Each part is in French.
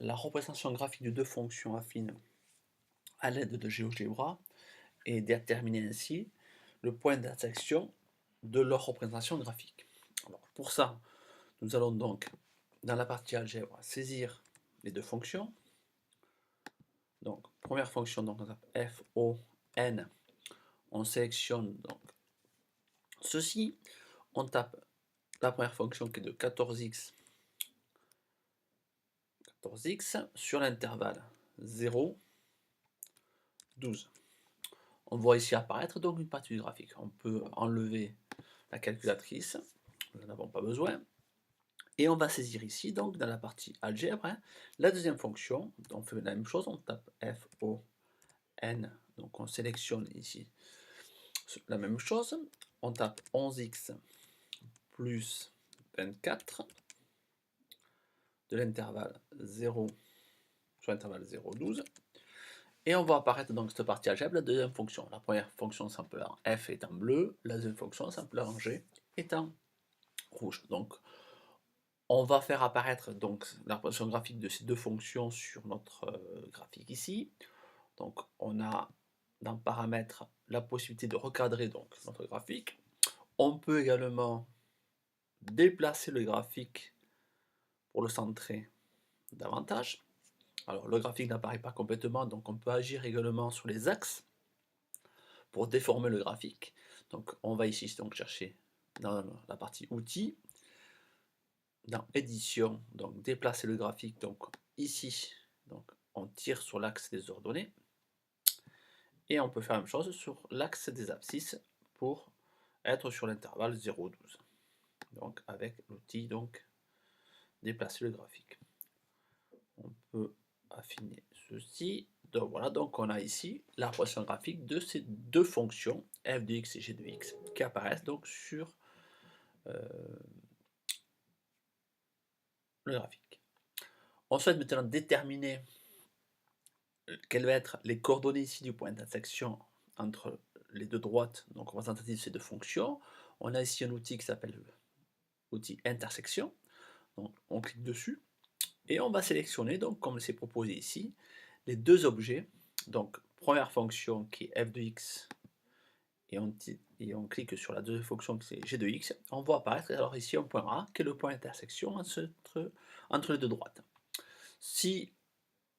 la représentation graphique de deux fonctions affines à l'aide de GeoGebra et déterminer ainsi le point d'intersection de leur représentation graphique. Alors, pour ça, nous allons donc, dans la partie algèbre, saisir les deux fonctions. Donc, première fonction, donc, on tape f, o, n. On sélectionne donc ceci. On tape la première fonction qui est de 14x sur l'intervalle 0, 12. On voit ici apparaître donc une partie du graphique. On peut enlever la calculatrice, nous n'en avons pas besoin. Et on va saisir ici, donc dans la partie algèbre, la deuxième fonction. On fait la même chose, on tape f, o, n. Donc on sélectionne ici la même chose. On tape 11x plus 24 de l'intervalle 0 sur l'intervalle 0, 12. Et on voit apparaître donc cette partie algèbre, la deuxième fonction. La première fonction s'appellant f est en bleu, la deuxième fonction s'appellant g est en rouge. Donc on va faire apparaître donc la représentation graphique de ces deux fonctions sur notre graphique ici. Donc on a dans paramètres la possibilité de recadrer donc notre graphique. On peut également déplacer le graphique pour le centrer davantage. Alors le graphique n'apparaît pas complètement, donc on peut agir également sur les axes pour déformer le graphique. Donc on va ici donc chercher dans la partie outils, dans édition, donc déplacer le graphique, donc ici, donc on tire sur l'axe des ordonnées, et on peut faire la même chose sur l'axe des abscisses pour être sur l'intervalle 0,12. Donc avec l'outil donc déplacer le graphique. On peut affiner ceci. Donc voilà, donc on a ici la représentation graphique de ces deux fonctions f de x et g de x qui apparaissent donc sur le graphique. On souhaite maintenant déterminer quelles vont être les coordonnées ici du point d'intersection entre les deux droites, donc représentatives de ces deux fonctions. On a ici un outil qui s'appelle outil intersection. Donc on clique dessus et on va sélectionner, donc comme c'est proposé ici, les deux objets. Donc première fonction qui est f de x et on clique sur la deuxième fonction qui est g de x. On voit apparaître alors ici un point A qui est le point d'intersection entre les deux droites. Si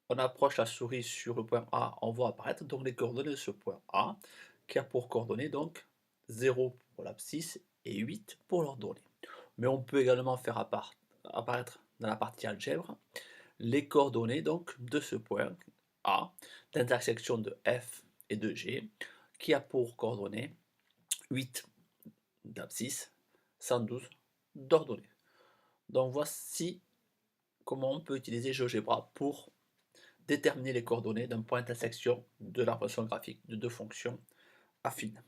on approche la souris sur le point A, on voit apparaître donc les coordonnées de ce point A, qui a pour coordonnées donc 0 pour l'abscisse et 8 pour l'ordonnée. Mais on peut également faire apparaître dans la partie algèbre les coordonnées donc de ce point A, d'intersection de F et de G, qui a pour coordonnées 8 d'abscisse, 112 d'ordonnée. Donc voici comment on peut utiliser GeoGebra pour déterminer les coordonnées d'un point d'intersection de la représentation graphique de deux fonctions affines.